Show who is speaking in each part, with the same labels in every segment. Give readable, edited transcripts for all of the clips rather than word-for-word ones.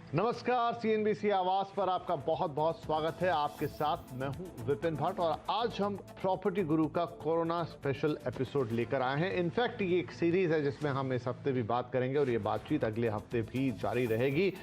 Speaker 1: नमस्कार, सीएनबीसी आवाज पर आपका बहुत बहुत स्वागत है। आपके साथ मैं हूं विपिन भट्ट और आज हम प्रॉपर्टी गुरु का कोरोना स्पेशल एपिसोड लेकर आए हैं। इनफैक्ट ये एक सीरीज है जिसमें हम इस हफ्ते भी बात करेंगे और ये बातचीत अगले हफ्ते भी जारी रहेगी।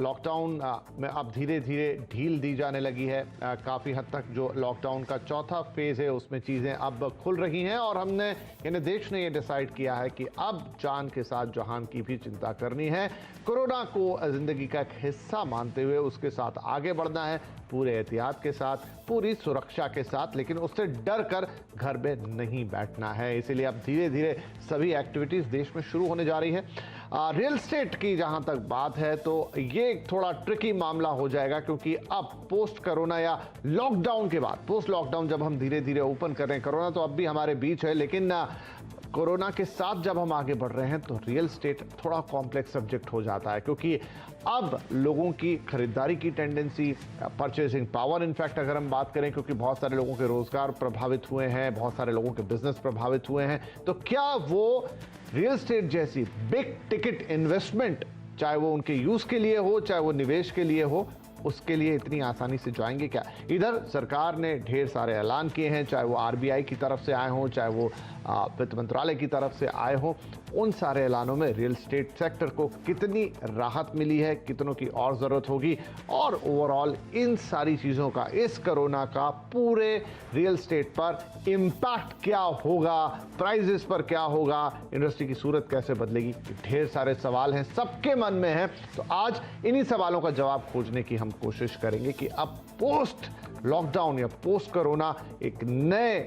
Speaker 1: लॉकडाउन में अब धीरे धीरे ढील दी जाने लगी है। काफ़ी हद तक जो लॉकडाउन का चौथा फेज़ है उसमें चीज़ें अब खुल रही हैं और हमने यानी देश ने ये डिसाइड किया है कि अब जान के साथ जहान की भी चिंता करनी है। कोरोना को ज़िंदगी का एक हिस्सा मानते हुए उसके साथ आगे बढ़ना है, पूरे एहतियात के साथ, पूरी सुरक्षा के साथ, लेकिन उससे डर कर घर में नहीं बैठना है। इसीलिए अब धीरे धीरे सभी एक्टिविटीज़ देश में शुरू होने जा रही है। रियल स्टेट की जहां तक बात है तो ये थोड़ा ट्रिकी मामला हो जाएगा, क्योंकि अब पोस्ट कोरोना या लॉकडाउन के बाद, पोस्ट लॉकडाउन जब हम धीरे धीरे ओपन कर रहे हैं, कोरोना तो अब भी हमारे बीच है, लेकिन कोरोना के साथ जब हम आगे बढ़ रहे हैं तो रियल स्टेट थोड़ा कॉम्प्लेक्स सब्जेक्ट हो जाता है, क्योंकि अब लोगों की खरीदारी की टेंडेंसी, परचेसिंग पावर, इनफैक्ट अगर हम बात करें, क्योंकि बहुत सारे लोगों के रोजगार प्रभावित हुए हैं, बहुत सारे लोगों के बिजनेस प्रभावित हुए हैं, तो क्या वो रियल स्टेट जैसी बिग टिकट इन्वेस्टमेंट, चाहे वो उनके यूज के लिए हो, चाहे वो निवेश के लिए हो, उसके लिए इतनी आसानी से जाएंगे क्या? इधर सरकार ने ढेर सारे ऐलान किए हैं, चाहे वो आरबीआई की तरफ से आए हों, चाहे वो वित्त मंत्रालय की तरफ से आए हों। उन सारे ऐलानों में रियल स्टेट सेक्टर को कितनी राहत मिली है, कितनों की और ज़रूरत होगी, और ओवरऑल इन सारी चीज़ों का, इस कोरोना का पूरे रियल स्टेट पर इम्पैक्ट क्या होगा, प्राइजेस पर क्या होगा, इंडस्ट्री की सूरत कैसे बदलेगी, ढेर सारे सवाल हैं, सबके मन में हैं। तो आज इन्हीं सवालों का जवाब खोजने की हम कोशिश करेंगे कि अब पोस्ट लॉकडाउन या पोस्ट कोरोना एक नए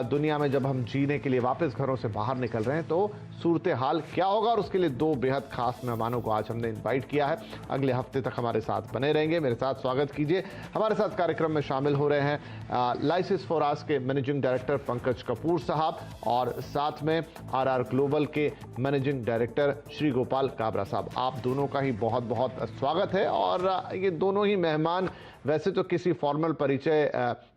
Speaker 1: दुनिया में जब हम जीने के लिए वापस घरों से बाहर निकल रहे हैं तो सूरत हाल क्या होगा, और उसके लिए दो बेहद खास मेहमानों को आज हमने इनवाइट किया है। अगले हफ्ते तक हमारे साथ बने रहेंगे। मेरे साथ स्वागत कीजिए। हमारे साथ कार्यक्रम में शामिल हो रहे हैं लाइसिस फोरास के मैनेजिंग डायरेक्टर पंकज कपूर साहब, और साथ में आरआर ग्लोबल के मैनेजिंग डायरेक्टर श्री गोपाल काबरा साहब। आप दोनों का ही बहुत बहुत स्वागत है। और ये दोनों ही मेहमान वैसे तो किसी फॉर्मल परिचय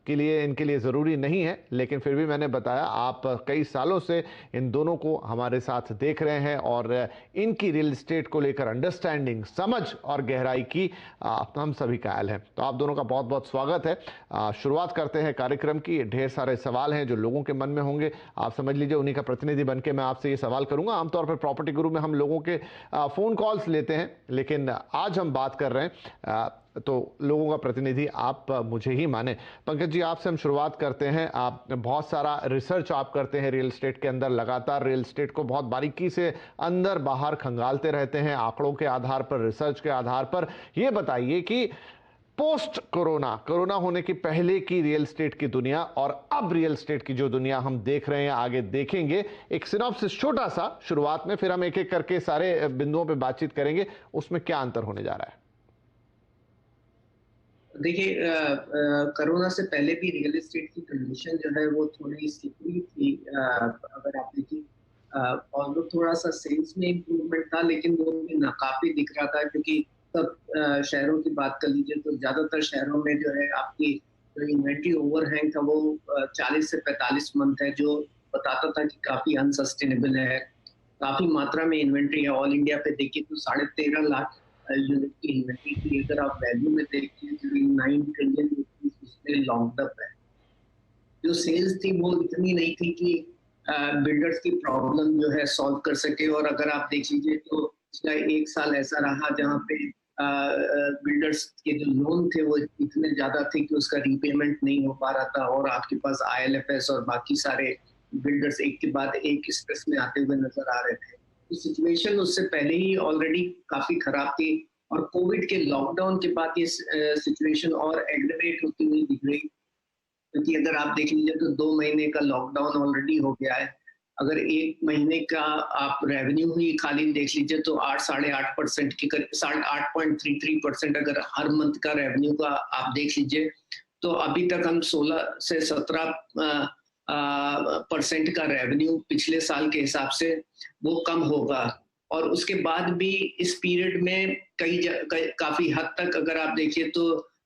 Speaker 1: के लिए इनके लिए ज़रूरी नहीं है, लेकिन फिर भी मैंने बताया आप कई सालों से इन दोनों को हमारे साथ देख रहे हैं और इनकी रियल एस्टेट को लेकर अंडरस्टैंडिंग, समझ और गहराई की हम सभी कायल हैं। तो आप दोनों का बहुत बहुत स्वागत है। शुरुआत करते हैं कार्यक्रम की। ढेर सारे सवाल हैं जो लोगों के मन में होंगे, आप समझ लीजिए उन्हीं का प्रतिनिधि बन के मैं आपसे ये सवाल करूंगा। आमतौर पर प्रॉपर्टी गुरु में हम लोगों के फ़ोन कॉल्स लेते हैं, लेकिन आज हम बात कर रहे हैं तो लोगों का प्रतिनिधि आप मुझे ही माने। पंकज जी, आपसे हम शुरुआत करते हैं। आप बहुत सारा रिसर्च आप करते हैं रियल एस्टेट के अंदर, लगातार रियल एस्टेट को बहुत बारीकी से अंदर बाहर खंगालते रहते हैं, आंकड़ों के आधार पर, रिसर्च के आधार पर। ये बताइए कि पोस्ट कोरोना, कोरोना होने के पहले की रियल एस्टेट की दुनिया और अब रियल एस्टेट की जो दुनिया हम देख रहे हैं, आगे देखेंगे, एक सिनॉप्सिस छोटा सा शुरुआत में, फिर हम एक एक करके सारे बिंदुओं पे बातचीत करेंगे, उसमें क्या अंतर होने जा रहा है?
Speaker 2: देखिए, कोरोना से पहले भी रियल एस्टेट की कंडीशन जो है वो थोड़ी स्लिपरी थी। अगर आप देखिए, और थोड़ा सा सेल्स में इम्प्रूवमेंट था, लेकिन वो भी नाकाफी दिख रहा था, क्योंकि सब शहरों की बात कर लीजिए तो ज्यादातर शहरों में जो है आपकी जो इन्वेंट्री ओवरहैंग था वो 40 से 45 मंथ है, जो बताता था कि काफी अनसस्टेनेबल है। काफी मात्रा में इन्वेंट्री है। ऑल इंडिया पे देखिए तो 13.5 लाख यूनिट की इन्वेंट्री थी। अगर आप वैल्यू में देखिए तो 9 ट्रिलियन रुपीस उसमें लॉन्ग अप है। जो सेल्स थी वो इतनी नहीं थी कि बिल्डर्स की प्रॉब्लम जो है सॉल्व कर सके। और अगर आप देख लीजिए तो पिछला एक साल ऐसा रहा जहाँ पे बिल्डर्स के जो लोन थे वो इतने ज्यादा थे कि उसका रीपेमेंट नहीं हो पा रहा था, और आपके पास आईएलएफएस और बाकी सारे बिल्डर्स एक के बाद एक स्ट्रेस में आते हुए नजर आ रहे थे। तो सिचुएशन उससे पहले ही ऑलरेडी काफी खराब थी, और कोविड के लॉकडाउन के बाद ये सिचुएशन और एग्रेवेट होती हुई दिख रही, क्योंकि अगर आप देख लीजिए तो 2 महीने का लॉकडाउन ऑलरेडी हो गया है। अगर 1 महीने का आप रेवेन्यू ही खाली देख लीजिए तो 8.5% की 8.33% अगर हर मंथ का रेवेन्यू का आप देख लीजिए, तो अभी तक हम 16 से 17 परसेंट का रेवेन्यू पिछले साल के हिसाब से वो कम होगा। और उसके बाद भी इस पीरियड में काफी हद तक अगर आप देखिए तो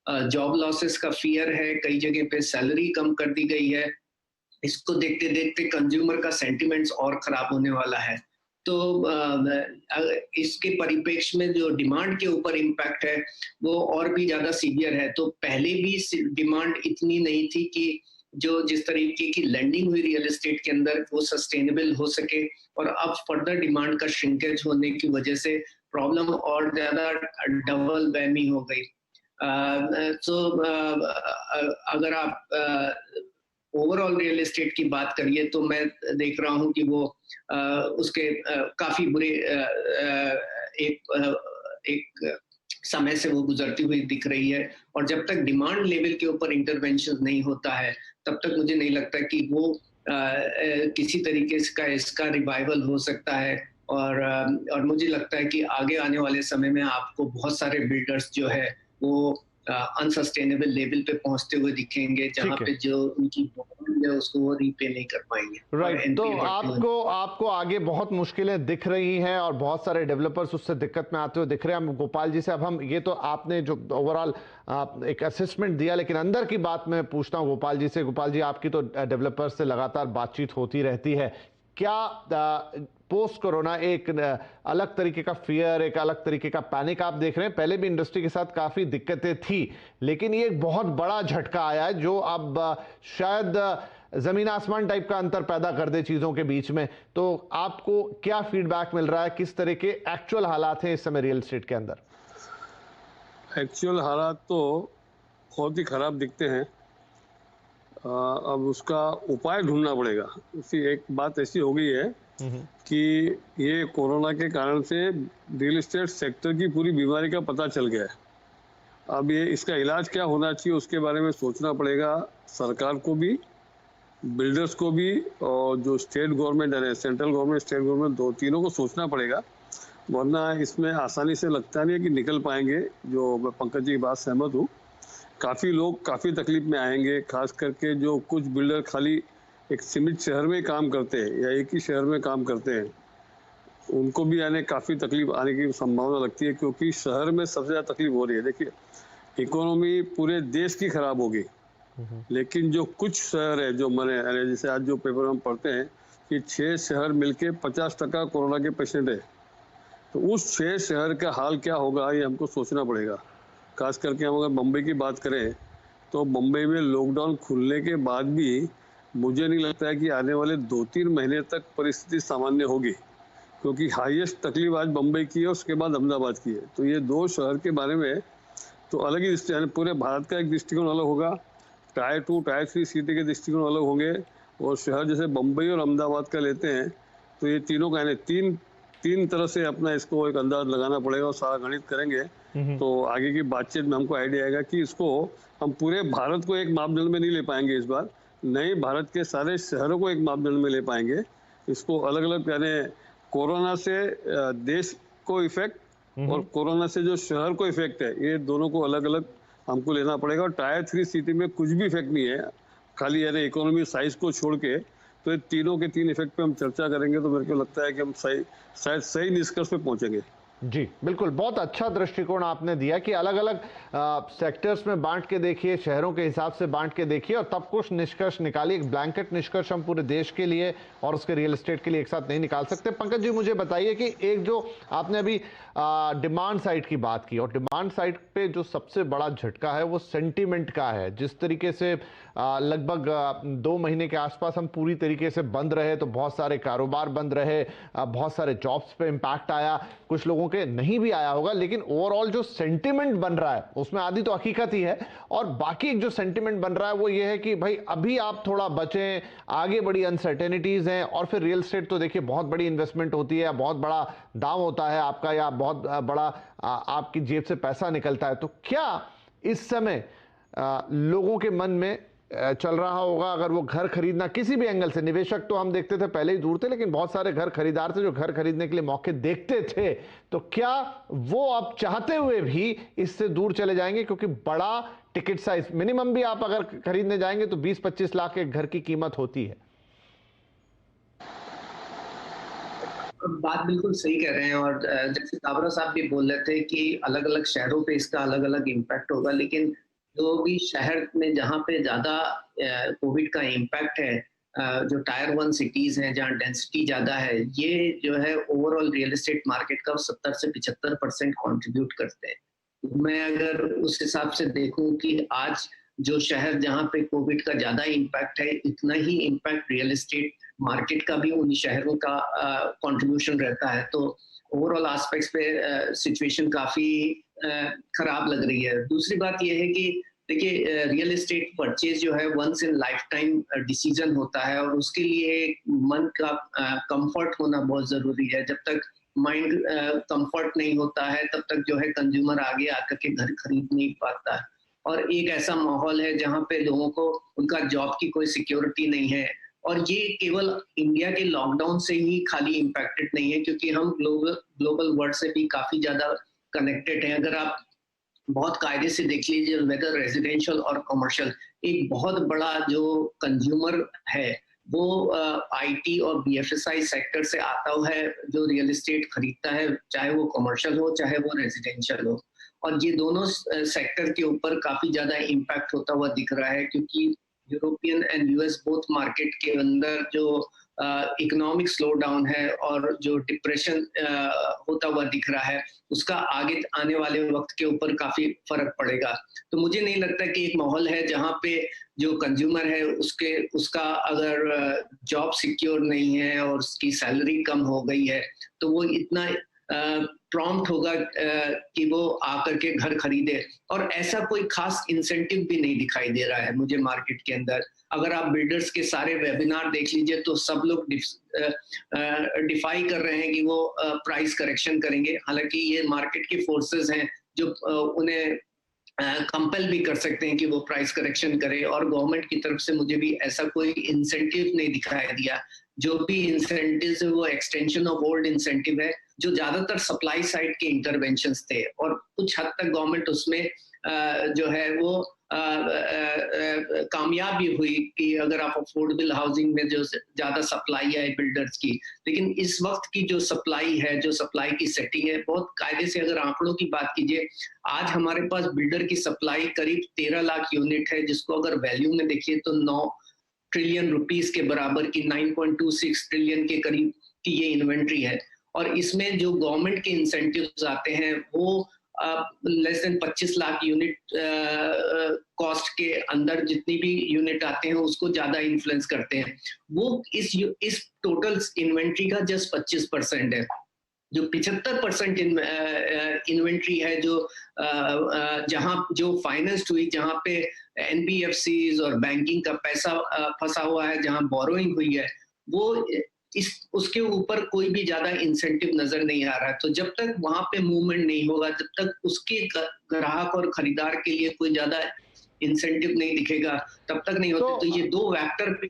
Speaker 2: जॉब लॉसेस का फियर है, कई जगह पे सैलरी कम कर दी गई है। इसको देखते देखते कंज्यूमर का सेंटिमेंट्स और खराब होने वाला है। तो इसके परिप्रेक्ष्य में जो डिमांड के ऊपर इम्पैक्ट है वो और भी ज्यादा सीवियर है। तो पहले भी डिमांड इतनी नहीं थी कि जो जिस तरीके की लैंडिंग हुई रियल एस्टेट के अंदर वो सस्टेनेबल हो सके, और अब फर्दर डिमांड का श्रिंकेज होने की वजह से प्रॉब्लम और ज्यादा डबल वैमी हो गई। सो अगर आप ओवरऑल रियल एस्टेट की बात करिए तो मैं देख रहा हूं कि वो उसके काफी बुरे एक समय से वो गुजरती हुई दिख रही है। और जब तक डिमांड लेवल के ऊपर इंटरवेंशन नहीं होता है तब तक मुझे नहीं लगता कि वो किसी तरीके का इसका रिवाइवल हो सकता है। और मुझे लगता है कि आगे आने वाले समय में आपको बहुत सारे बिल्डर्स जो है वो अनसस्टेनेबल लेवल पे पहुंचते हुए दिखेंगे, जहां पे जो उनकी बॉन्ड है उसको वो रीपे नहीं कर पाएंगे।
Speaker 1: राइट, तो आपको आगे बहुत मुश्किलें दिख रही हैं और बहुत सारे डेवलपर्स उससे दिक्कत में आते हुए दिख रहे हैं। हम गोपाल जी से अब हम ये तो आपने जो ओवरऑल एक असेसमेंट दिया, लेकिन अंदर की बात मैं पूछता हूं गोपाल जी से। गोपाल जी, आपकी तो डेवलपर्स से लगातार बातचीत होती रहती है, क्या पोस्ट कोरोना एक अलग तरीके का फियर, एक अलग तरीके का पैनिक आप देख रहे हैं? पहले भी इंडस्ट्री के साथ काफी दिक्कतें थी, लेकिन ये एक बहुत बड़ा झटका आया है जो अब शायद जमीन आसमान टाइप का अंतर पैदा कर दे चीजों के बीच में। तो आपको क्या फीडबैक मिल रहा है, किस तरह के एक्चुअल हालात हैं इस समय रियल एस्टेट के अंदर?
Speaker 3: एक्चुअल हालात तो बहुत ही खराब दिखते हैं। अब उसका उपाय ढूंढना पड़ेगा। इसी एक बात ऐसी हो गई है कि ये कोरोना के कारण से रियल एस्टेट सेक्टर की पूरी बीमारी का पता चल गया है। अब ये इसका इलाज क्या होना चाहिए उसके बारे में सोचना पड़ेगा, सरकार को भी, बिल्डर्स को भी, और जो स्टेट गवर्नमेंट है, सेंट्रल गवर्नमेंट, स्टेट गवर्नमेंट, दो तीनों को सोचना पड़ेगा। वरना इसमें आसानी से लगता नहीं है कि निकल पाएंगे। जो मैं पंकज जी की बात सहमत हूँ, काफ़ी लोग काफ़ी तकलीफ में आएंगे, खास करके जो कुछ बिल्डर खाली एक सीमित शहर में काम करते हैं या एक ही शहर में काम करते हैं, उनको भी आने काफ़ी तकलीफ आने की संभावना लगती है, क्योंकि शहर में सबसे ज़्यादा तकलीफ हो रही है। देखिए, इकोनॉमी पूरे देश की खराब होगी, लेकिन जो कुछ शहर है जो मैंने जैसे आज जो पेपर हम पढ़ते हैं कि 6 शहर मिलके 50% कोरोना के पेशेंट है, तो उस 6 शहर का हाल क्या होगा ये हमको सोचना पड़ेगा। खास करके हम अगर बम्बई की बात करें तो बम्बई में लॉकडाउन खुलने के बाद भी मुझे नहीं लगता है कि आने वाले 2-3 महीने तक परिस्थिति सामान्य होगी, क्योंकि हाईएस्ट तकलीफ आज बम्बई की है, उसके बाद अहमदाबाद की है। तो ये दो शहर के बारे में तो अलग ही पूरे भारत का एक दृष्टिकोण अलग होगा, टायर 2 टायर 3 सिटी के दृष्टिकोण अलग होंगे। और शहर जैसे बम्बई और अहमदाबाद का लेते हैं तो ये तीनों का तीन तरह से अपना इसको एक अंदाज लगाना पड़ेगा, और सारा गणित करेंगे तो आगे की बातचीत में हमको आइडिया आएगा कि इसको हम पूरे भारत को एक मापदंड में नहीं ले पाएंगे इस बार, नहीं भारत के सारे शहरों को एक मापदंड में ले पाएंगे। इसको अलग अलग, यानी कोरोना से देश को इफेक्ट और कोरोना से जो शहर को इफेक्ट है, ये दोनों को अलग अलग हमको लेना पड़ेगा। और टायर 3 सिटी में कुछ भी इफेक्ट नहीं है, खाली यानी इकोनॉमी साइज को छोड़ के, तो ये तीनों के तीन इफेक्ट पे हम चर्चा करेंगे तो मेरे को लगता है कि हम शायद सही निष्कर्ष पे पहुंचेंगे।
Speaker 1: जी बिल्कुल, बहुत अच्छा दृष्टिकोण आपने दिया कि अलग अलग सेक्टर्स में बांट के देखिए, शहरों के हिसाब से बांट के देखिए और तब कुछ निष्कर्ष निकालिए। एक ब्लैंकेट निष्कर्ष हम पूरे देश के लिए और उसके रियल एस्टेट के लिए एक साथ नहीं निकाल सकते। पंकज जी, मुझे बताइए कि एक जो आपने अभी डिमांड साइड की बात की, और डिमांड साइड पे जो सबसे बड़ा झटका है वो सेंटीमेंट का है। जिस तरीके से लगभग 2 महीने के आसपास हम पूरी तरीके से बंद रहे, तो बहुत सारे कारोबार बंद रहे, बहुत सारे जॉब्स पे इम्पैक्ट आया, कुछ लोगों के नहीं भी आया होगा, लेकिन ओवरऑल जो सेंटीमेंट बन रहा है उसमें आधी तो हकीकत ही है, और बाकी एक जो सेंटीमेंट बन रहा है वो ये है कि भाई अभी आप थोड़ा बचें, आगे बड़ी अनसर्टेनिटीज हैं। और फिर रियल एस्टेट तो देखिए बहुत बड़ी इन्वेस्टमेंट होती है, बहुत बड़ा दाम होता है आपका, या बहुत बड़ा आपकी जेब से पैसा निकलता है। तो क्या इस समय लोगों के मन में चल रहा होगा, अगर वो घर खरीदना किसी भी एंगल से, निवेशक तो हम देखते थे पहले ही दूर थे, लेकिन बहुत सारे घर खरीदार थे जो घर खरीदने के लिए मौके देखते थे, तो क्या वो अब चाहते हुए भी इससे दूर चले जाएंगे? क्योंकि बड़ा टिकट साइज, मिनिमम भी आप अगर खरीदने जाएंगे तो 20-25 लाख एक घर की कीमत होती है।
Speaker 2: बात बिल्कुल सही कह रहे हैं, और जैसे काबरा साहब भी बोल रहे थे कि अलग अलग शहरों पे इसका अलग अलग इम्पैक्ट होगा, लेकिन जो भी शहर में जहाँ पे ज्यादा कोविड का इम्पैक्ट है जो टायर 1 सिटीज हैं जहाँ डेंसिटी ज़्यादा है, ये जो है ओवरऑल रियल एस्टेट मार्केट का 70 से 75% कंट्रीब्यूट करते हैं। तो मैं अगर उस हिसाब से देखूं कि आज जो शहर जहाँ पे कोविड का ज़्यादा इम्पैक्ट है, इतना ही इम्पैक्ट रियल एस्टेट मार्केट का भी उन शहरों का कंट्रीब्यूशन रहता है। तो ओवरऑल एस्पेक्ट्स पे सिचुएशन काफ़ी खराब लग रही है। दूसरी बात ये है कि देखिए रियल एस्टेट परचेज जो है once in life time decision होता है और उसके लिए मन का कंफर्ट होना बहुत जरूरी है। जब तक माइंड कंफर्ट नहीं होता है तब तक जो है कंज्यूमर आगे आकर के घर खरीद नहीं पाता है। और एक ऐसा माहौल है जहाँ पे लोगों को उनका जॉब की कोई सिक्योरिटी नहीं है। और ये केवल इंडिया के लॉकडाउन से ही खाली इम्पैक्टेड नहीं है, क्योंकि हम ग्लोबल वर्ल्ड से भी काफी ज्यादा कनेक्टेड हैं। अगर आप बहुत कायदे से देख लीजिए, वेदर रेजिडेंशियल और कमर्शियल, एक बहुत बड़ा जो कंज्यूमर है वो आईटी और बीएफएसआई सेक्टर से आता हुआ है, जो रियल एस्टेट खरीदता है, चाहे वो कमर्शियल हो चाहे वो रेजिडेंशियल हो। और ये दोनों सेक्टर के ऊपर काफी ज्यादा इम्पैक्ट होता हुआ दिख रहा है, क्योंकि European and US both market के अंदर जो इकोनॉमिक स्लो डाउन है और जो डिप्रेशन होता हुआ दिख रहा है, उसका आगे आने वाले वक्त के ऊपर काफी फर्क पड़ेगा। तो मुझे नहीं लगता कि एक माहौल है जहाँ पे जो कंज्यूमर है उसका अगर जॉब सिक्योर नहीं है और उसकी सैलरी कम हो गई है तो वो इतना प्रॉम्प्ट होगा कि वो आकर के घर खरीदे। और ऐसा कोई खास इंसेंटिव भी नहीं दिखाई दे रहा है मुझे मार्केट के अंदर। अगर आप बिल्डर्स के सारे वेबिनार देख लीजिए तो सब लोग डिफाई कर रहे हैं कि वो प्राइस करेक्शन करेंगे, हालांकि ये मार्केट के फोर्सेस हैं जो उन्हें कंपेल भी कर सकते हैं कि वो प्राइस करेक्शन करे। और गवर्नमेंट की तरफ से मुझे भी ऐसा कोई इंसेंटिव नहीं दिखाई दिया। जो भी इंसेंटिव है वो एक्सटेंशन ऑफ ओल्ड इंसेंटिव है, जो ज्यादातर सप्लाई साइड के इंटरवेंशंस थे, और कुछ हद तक गवर्नमेंट उसमें जो है वो कामयाब भी हुई कि अगर आप अफोर्डेबल हाउसिंग में जो ज्यादा सप्लाई है बिल्डर्स की। लेकिन इस वक्त की जो सप्लाई है, जो सप्लाई की सेटिंग है, बहुत कायदे से अगर आंकड़ों की बात कीजिए, आज हमारे पास बिल्डर की सप्लाई करीब 13 लाख यूनिट है, जिसको अगर वैल्यू में देखिए तो 9 ट्रिलियन रुपीस के बराबर की 9.26 ट्रिलियन के करीब की ये इन्वेंट्री है। और इसमें जो गवर्नमेंट के इंसेंटिव्स आते हैं वो less than 25 lakh unit cost के अंदर जितनी भी यूनिट आते हैं उसको ज्यादा इन्फ्लुएंस करते हैं। वो इस टोटल इन्वेंट्री का जस्ट 25% है। जो 75% इन्वेंट्री है जो जहां जो फाइनेंस्ड हुई, जहां पे एनबीएफसीज और बैंकिंग का पैसा फंसा हुआ है, जहां बोरोइंग हुई है, वो उसके ऊपर कोई भी ज्यादा इंसेंटिव नजर नहीं आ रहा है। तो जब तक वहां पे मूवमेंट नहीं होगा, जब तक उसके ग्राहक और खरीदार के लिए कोई ज्यादा इंसेंटिव नहीं दिखेगा, तब तक नहीं होते। तो ये दो फैक्टर पे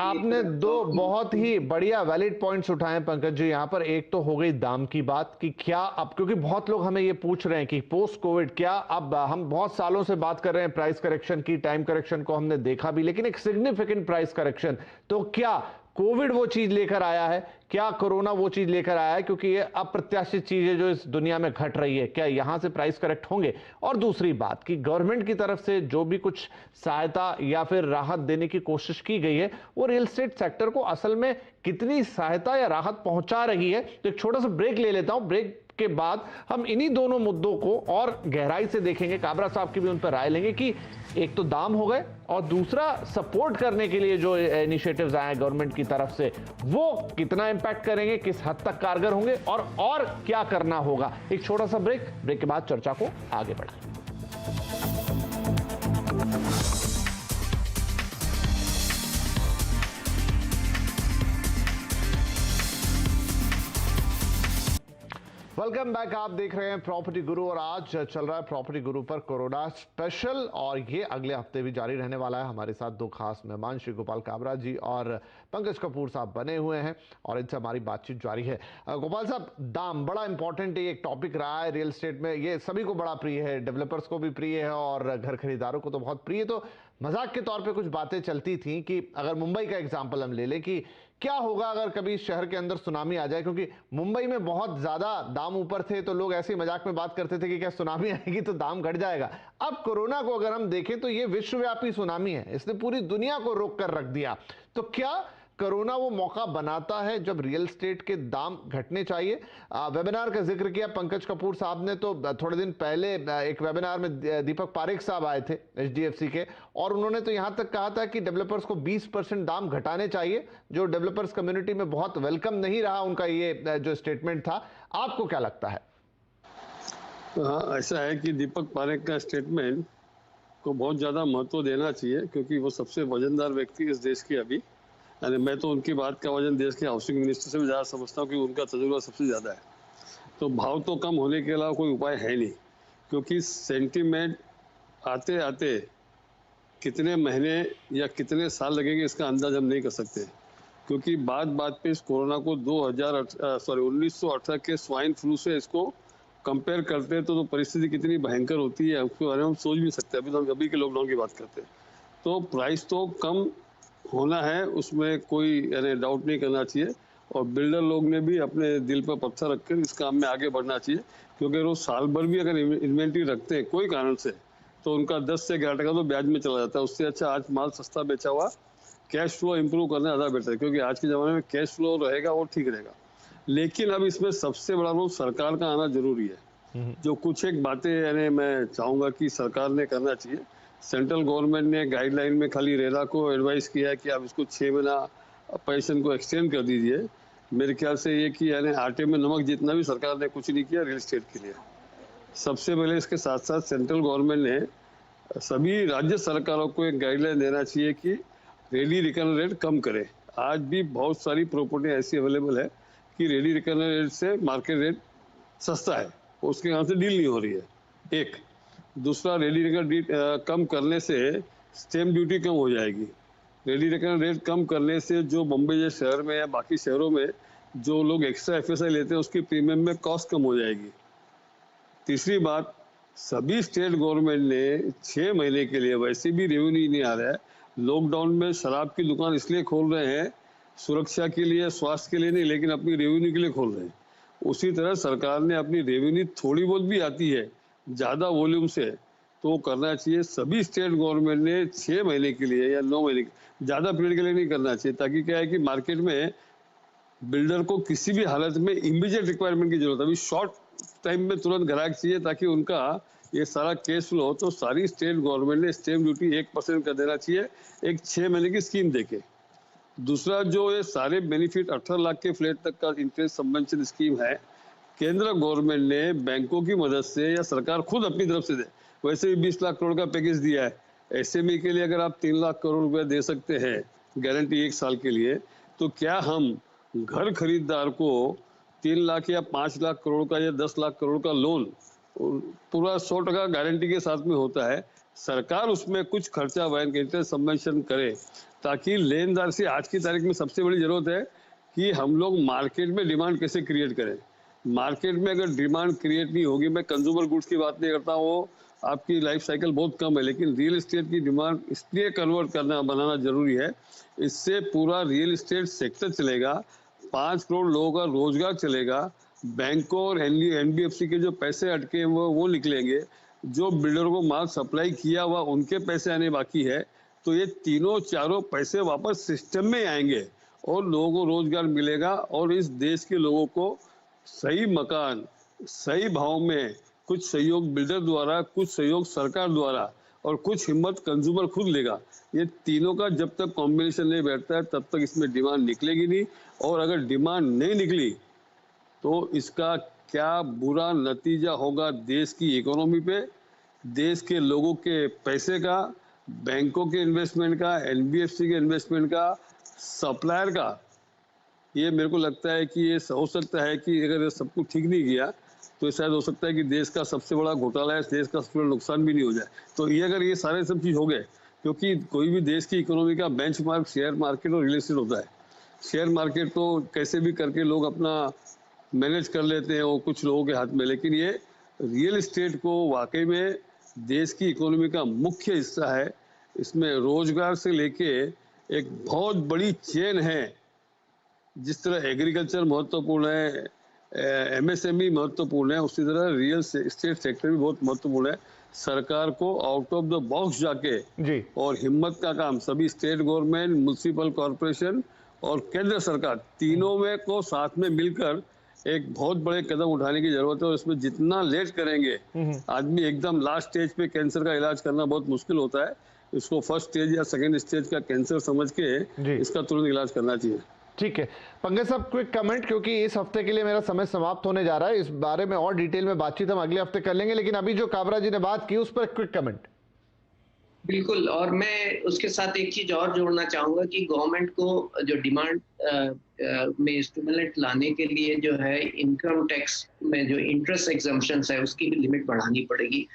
Speaker 1: आपने दो बहुत ही बढ़िया वैलिड पॉइंट्स उठाए पंकज जी। यहाँ पर एक तो हो गई दाम की बात कि क्या अब, क्योंकि बहुत लोग हमें ये पूछ रहे हैं कि पोस्ट कोविड क्या, अब हम बहुत सालों से बात कर रहे हैं प्राइस करेक्शन की, टाइम करेक्शन को हमने देखा भी, लेकिन एक सिग्निफिकेंट प्राइस करेक्शन, तो क्या कोविड वो चीज लेकर आया है, क्या कोरोना वो चीज लेकर आया है? क्योंकि ये अप्रत्याशित चीजें जो इस दुनिया में घट रही है, क्या यहां से प्राइस करेक्ट होंगे? और दूसरी बात कि गवर्नमेंट की तरफ से जो भी कुछ सहायता या फिर राहत देने की कोशिश की गई है, वो रियल एस्टेट सेक्टर को असल में कितनी सहायता या राहत पहुंचा रही है? तो एक छोटा सा ब्रेक ले लेता हूं, ब्रेक के बाद हम इन्हीं दोनों मुद्दों को और गहराई से देखेंगे। काबरा साहब की भी उन पर राय लेंगे कि एक तो दाम हो गए और दूसरा सपोर्ट करने के लिए जो इनिशिएटिव्स आए गवर्नमेंट की तरफ से वो कितना इंपैक्ट करेंगे, किस हद तक कारगर होंगे और क्या करना होगा। एक छोटा सा ब्रेक के बाद चर्चा को आगे बढ़ाएं। Welcome back. आप देख रहे हैं प्रॉपर्टी गुरु और आज चल रहा है प्रॉपर्टी गुरु पर कोरोना स्पेशल और ये अगले हफ्ते भी जारी रहने वाला है। हमारे साथ दो खास मेहमान श्री गोपाल काबरा जी और पंकज कपूर साहब बने हुए हैं और इनसे हमारी बातचीत जारी है। गोपाल साहब, दाम बड़ा इंपॉर्टेंट एक टॉपिक रहा है रियल एस्टेट में, ये सभी को बड़ा प्रिय है, डेवलपर्स को भी प्रिय है और घर खरीदारों को तो बहुत प्रिय। तो मजाक के तौर पे कुछ बातें चलती थी कि अगर मुंबई का एग्जाम्पल हम ले लें कि क्या होगा अगर कभी शहर के अंदर सुनामी आ जाए, क्योंकि मुंबई में बहुत ज्यादा दाम ऊपर थे तो लोग ऐसे ही मजाक में बात करते थे कि क्या सुनामी आएगी तो दाम घट जाएगा। अब कोरोना को अगर हम देखें तो ये विश्वव्यापी सुनामी है, इसने पूरी दुनिया को रोक कर रख दिया। तो क्या कोरोना वो मौका बनाता है जब रियल एस्टेट के दाम घटने चाहिए? वेबिनार का जिक्र किया पंकज कपूर साहब ने, तो थोड़े दिन पहले एक वेबिनार में दीपक पारेख साहब आए थे एचडीएफसी के, और उन्होंने तो यहां तक कहा था कि डेवलपर्स को 20% दाम घटाने चाहिए, जो डेवलपर्स कम्युनिटी में बहुत वेलकम नहीं रहा उनका ये जो स्टेटमेंट था। आपको क्या लगता है?
Speaker 3: हाँ, ऐसा है कि दीपक पारेख का स्टेटमेंट को बहुत ज़्यादा महत्व देना चाहिए, क्योंकि वो सबसे वजनदार व्यक्ति इस देश के अभी, यानी मैं तो उनकी बात का वजन देश के हाउसिंग मिनिस्टर से भी ज़्यादा समझता हूँ कि उनका तजुर्बा सबसे ज़्यादा है। तो भाव तो कम होने के अलावा कोई उपाय है नहीं, क्योंकि सेंटीमेंट आते आते कितने महीने या कितने साल लगेंगे इसका अंदाज हम नहीं कर सकते, क्योंकि बात बात पे इस कोरोना को 1918 के स्वाइन फ्लू से इसको कंपेयर करते हैं तो परिस्थिति कितनी भयंकर होती है उसके बारे में हम सोच भी सकते हैं। अभी तो हम अभी के लॉकडाउन की बात करते हैं, तो प्राइस तो कम होना है, उसमें कोई यानी डाउट नहीं करना चाहिए। और बिल्डर लोग ने भी अपने दिल पर पत्थर रखकर इस काम में आगे बढ़ना चाहिए, क्योंकि वो साल भर भी अगर इन्वेंट्री रखते हैं कोई कारण से तो उनका 10 से 11% तो ब्याज में चला जाता है। उससे अच्छा आज माल सस्ता बेचा हुआ कैश फ्लो इंप्रूव करना ज़्यादा बेटर है, क्योंकि आज के ज़माने में कैश फ्लो रहेगा वो ठीक रहेगा। लेकिन अब इसमें सबसे बड़ा रोल सरकार का आना जरूरी है। जो कुछ एक बातें यानी मैं चाहूँगा कि सरकार ने करना चाहिए। सेंट्रल गवर्नमेंट ने गाइडलाइन में खाली रेरा को एडवाइस किया है कि आप इसको 6 महीना पैसन को एक्सटेंड कर दीजिए। मेरे ख्याल से ये कि यानी आटे में नमक जितना भी सरकार ने कुछ नहीं किया रियल एस्टेट के लिए। सबसे पहले इसके साथ साथ सेंट्रल गवर्नमेंट ने सभी राज्य सरकारों को एक गाइडलाइन देना चाहिए कि रेडी रिकवरी रेट कम करे। आज भी बहुत सारी प्रॉपर्टी ऐसी अवेलेबल है कि रेडी रिकवरी रेट से मार्केट रेट सस्ता है, उसके यहाँ से डील नहीं हो रही है। एक दूसरा, रेडी रिकवरी कम करने से स्टैम्प ड्यूटी कम हो जाएगी। रेडी रिकवरी रेट कम करने से जो बम्बई जैसे शहर में या बाकी शहरों में जो लोग एक्स्ट्रा एफएसआई लेते हैं उसकी प्रीमियम में कॉस्ट कम हो जाएगी। तीसरी बात, सभी स्टेट गवर्नमेंट ने 6 महीने के लिए, वैसे भी रेवेन्यू नहीं आ रहा है, लॉकडाउन में शराब की दुकान इसलिए खोल रहे हैं सुरक्षा के लिए, स्वास्थ्य के लिए नहीं, लेकिन अपनी रेवेन्यू के लिए खोल रहे हैं। उसी तरह सरकार ने अपनी रेवेन्यू थोड़ी बहुत भी आती है ज़्यादा वॉल्यूम से तो वो करना चाहिए। सभी स्टेट गवर्नमेंट ने 6 महीने के लिए या 9 महीने ज़्यादा पीरियड के लिए नहीं करना चाहिए, ताकि क्या है कि मार्केट में बिल्डर को किसी भी हालत में इमीडिएट रिक्वायरमेंट की जरूरत है, अभी शॉर्ट टाइम में तुरंत ग्राहक चाहिए ताकि उनका ये सारा केस फ्लो हो। तो सारी स्टेट गवर्नमेंट ने स्टैम्प ड्यूटी 1% कर देना चाहिए एक 6 महीने की स्कीम देके। दूसरा, जो ये सारे बेनिफिट 18 लाख के फ्लैट तक का इंटरेस्ट सबवेंशन स्कीम है, केंद्र गवर्नमेंट ने बैंकों की मदद से या सरकार खुद अपनी तरफ से दे, वैसे भी 20 लाख करोड़ का पैकेज दिया है। एसएमई के लिए अगर आप 3 लाख करोड़ रुपए दे सकते हैं गारंटी 1 साल के लिए, तो क्या हम घर खरीदार को 3 लाख या 5 लाख करोड़ का या 10 लाख करोड़ का लोन पूरा 100% गारंटी के साथ में होता है, सरकार उसमें कुछ खर्चा बैंक इंटरेस्ट सबवेंशन करे, ताकि लेनदार से आज की तारीख में सबसे बड़ी जरूरत है कि हम लोग मार्केट में डिमांड कैसे क्रिएट करें। मार्केट में अगर डिमांड क्रिएट नहीं होगी, मैं कंज्यूमर गुड्स की बात नहीं करता हूँ, वो आपकी लाइफ साइकिल बहुत कम है, लेकिन रियल एस्टेट की डिमांड इसलिए कन्वर्ट करना बनाना जरूरी है। इससे पूरा रियल एस्टेट सेक्टर चलेगा, 5 करोड़ लोगों का रोजगार चलेगा, बैंकों और एनबीएफसी के जो पैसे अटके हैं वो निकलेंगे, जो बिल्डर को माल सप्लाई किया हुआ उनके पैसे आने बाकी है, तो ये तीनों चारों पैसे वापस सिस्टम में आएंगे और लोगों को रोजगार मिलेगा और इस देश के लोगों को सही मकान सही भाव में, कुछ सहयोग बिल्डर द्वारा, कुछ सहयोग सरकार द्वारा और कुछ हिम्मत कंज्यूमर खुद लेगा। ये तीनों का जब तक कॉम्बिनेशन नहीं बैठता है तब तक इसमें डिमांड निकलेगी नहीं, और अगर डिमांड नहीं निकली तो इसका क्या बुरा नतीजा होगा देश की इकोनॉमी पे, देश के लोगों के पैसे का, बैंकों के इन्वेस्टमेंट का, एनबीएफसी के इन्वेस्टमेंट का, सप्लायर का। ये मेरे को लगता है कि ये हो सकता है कि अगर ये सब कुछ ठीक नहीं किया तो शायद हो सकता है कि देश का सबसे बड़ा घोटाला है, देश का सबसे बड़ा नुकसान भी नहीं हो जाए। तो ये अगर ये सारे सब चीज़ हो गए, क्योंकि कोई भी देश की इकोनॉमी का बेंचमार्क शेयर मार्केट और रियल एस्टेट होता है। शेयर मार्केट तो कैसे भी करके लोग अपना मैनेज कर लेते हैं, वो कुछ लोगों के हाथ में, लेकिन ये रियल एस्टेट को वाकई में देश की इकोनॉमी का मुख्य हिस्सा है। इसमें रोजगार से लेके एक बहुत बड़ी चेन है। जिस तरह एग्रीकल्चर महत्वपूर्ण है, एमएसएमई महत्वपूर्ण है, उसी तरह रियल एस्टेट सेक्टर भी बहुत महत्वपूर्ण है। सरकार को आउट ऑफ द बॉक्स जाके
Speaker 1: जी
Speaker 3: और हिम्मत का काम सभी स्टेट गवर्नमेंट, म्युनिसिपल कॉरपोरेशन और केंद्र सरकार तीनों में को साथ में मिलकर एक बहुत बड़े कदम उठाने की जरूरत है। और इसमें जितना लेट करेंगे, आदमी एकदम लास्ट स्टेज पे कैंसर का इलाज करना बहुत मुश्किल होता है। इसको फर्स्ट स्टेज या सेकंड स्टेज का कैंसर समझ के
Speaker 1: जी।
Speaker 3: इसका तुरंत इलाज करना चाहिए।
Speaker 1: ठीक है पंकज साहब, क्विक कमेंट, क्योंकि इस हफ्ते के लिए मेरा समय समाप्त होने जा रहा है। इस बारे में और डिटेल में बातचीत हम अगले हफ्ते कर लेंगे, लेकिन अभी जो काबरा जी ने बात की उस पर क्विक कमेंट।
Speaker 2: बिल्कुल, और मैं उसके साथ एक चीज और जोड़ना चाहूंगा कि गवर्नमेंट को जो डिमांड में स्टिमुलेंट लाने के लिए जो है इनकम टैक्स में जो इंटरेस्ट एग्जम्पशंस है उसकी भी लिमिट बढ़ानी पड़ेगी।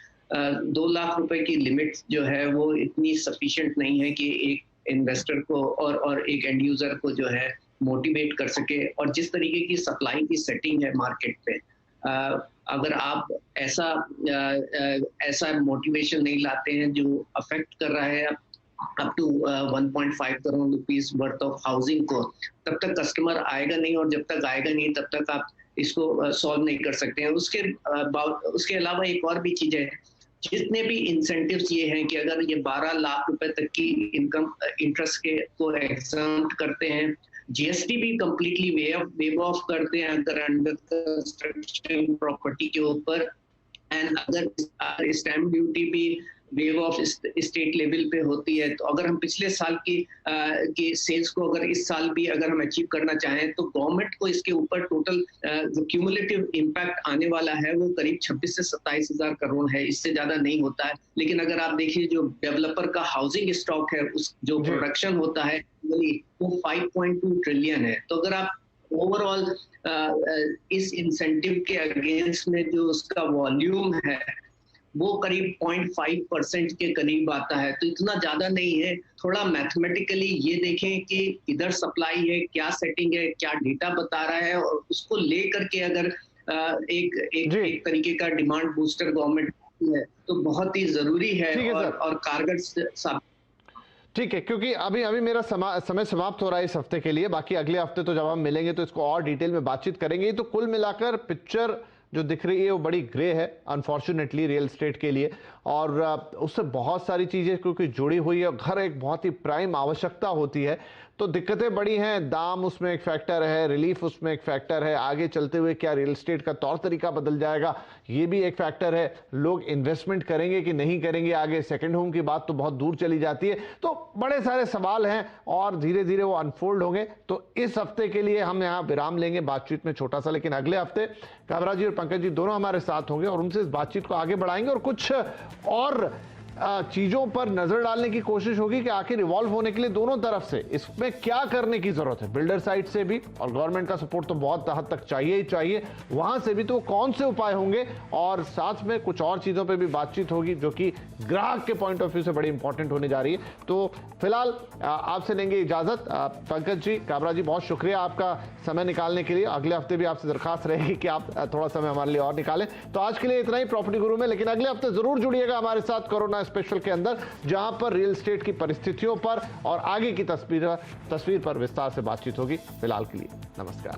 Speaker 2: 2 लाख रुपए की लिमिट जो है वो इतनी सफिशिएंट नहीं है कि एक इन्वेस्टर को और एक एंड यूजर को जो है मोटिवेट कर सके। और जिस तरीके की सप्लाई की सेटिंग है मार्केट पे, अगर आप ऐसा मोटिवेशन नहीं लाते हैं जो अफेक्ट कर रहा है up to 1.5 crore rupees worth of housing को, तब तक कस्टमर आएगा नहीं, और जब तक आएगा नहीं तब तक आप इसको सॉल्व नहीं कर सकते हैं। उसके अलावा एक और भी चीज है, जितने भी इंसेंटिव्स ये हैं कि अगर ये 12 लाख रुपए तक की इनकम इंटरेस्ट के को एग्जम्प्ट करते हैं, जीएसटी भी कंप्लीटली वेव ऑफ करते हैं अगर अंडर कंस्ट्रक्शन प्रॉपर्टी के ऊपर, एंड अगर स्टैम्प ड्यूटी भी वेव ऑफ स्टेट लेवल पे होती है। तो अगर हम पिछले साल की सेल्स को अगर इस साल भी अगर हम अचीव करना चाहें तो गवर्नमेंट को इसके ऊपर टोटल जो क्यूमुलेटिव इम्पैक्ट आने वाला है वो करीब 26 से 27 हजार करोड़ है, इससे ज्यादा नहीं होता है। लेकिन अगर आप देखिए जो डेवलपर का हाउसिंग स्टॉक है, उस जो प्रोडक्शन होता है वो 5.2 ट्रिलियन है। तो अगर आप ओवरऑल इस इंसेंटिव के अगेंस्ट में जो उसका वॉल्यूम है वो करीब 0.5% के करीब आता है, तो इतना ज्यादा नहीं है। थोड़ा मैथमेटिकली ये देखें कि इधर सप्लाई है, क्या सेटिंग है, क्या डेटा बता रहा है, और उसको ले करके अगर एक तरीके का डिमांड बूस्टर गवर्नमेंट है तो बहुत ही जरूरी है और कारगर साबित।
Speaker 1: ठीक है, क्योंकि अभी मेरा समय समाप्त हो रहा है इस हफ्ते के लिए। बाकी अगले हफ्ते तो जब हम मिलेंगे तो इसको और डिटेल में बातचीत करेंगे। तो कुल मिलाकर पिक्चर जो दिख रही है वो बड़ी ग्रे है अनफॉर्चुनेटली रियल एस्टेट के लिए, और उससे बहुत सारी चीज़ें क्योंकि जुड़ी हुई है। घर एक बहुत ही प्राइम आवश्यकता होती है, तो दिक्कतें बड़ी हैं। दाम उसमें एक फैक्टर है, रिलीफ उसमें एक फैक्टर है, आगे चलते हुए क्या रियल एस्टेट का तौर तरीका बदल जाएगा ये भी एक फैक्टर है। लोग इन्वेस्टमेंट करेंगे कि नहीं करेंगे, आगे सेकंड होम की बात तो बहुत दूर चली जाती है। तो बड़े सारे सवाल हैं और धीरे धीरे वो अनफोल्ड होंगे। तो इस हफ्ते के लिए हम यहाँ विराम लेंगे बातचीत में छोटा सा, लेकिन अगले हफ्ते काबरा जी और पंकज जी दोनों हमारे साथ होंगे और उनसे इस बातचीत को आगे बढ़ाएंगे और कुछ और चीजों पर नजर डालने की कोशिश होगी कि आखिर इवॉल्व होने के लिए दोनों तरफ से इसमें क्या करने की जरूरत है। बिल्डर साइड से भी और गवर्नमेंट का सपोर्ट तो बहुत हद तक चाहिए ही चाहिए, वहां से भी तो कौन से उपाय होंगे, और साथ में कुछ और चीजों पे भी बातचीत होगी जो कि ग्राहक के पॉइंट ऑफ व्यू से बड़ी इंपॉर्टेंट होने जा रही है। तो फिलहाल आपसे लेंगे इजाजत। पंकज जी, काबरा जी, बहुत शुक्रिया आपका समय निकालने के लिए। अगले हफ्ते भी आपसे दरखास्त रहेगी कि आप थोड़ा समय हमारे लिए और निकालें। तो आज के लिए इतना ही प्रॉपर्टी गुरु में, लेकिन अगले हफ्ते जरूर जुड़िएगा हमारे साथ कोरोना स्पेशल के अंदर, जहां पर रियल एस्टेट की परिस्थितियों पर और आगे की तस्वीर पर विस्तार से बातचीत होगी। फिलहाल के लिए नमस्कार।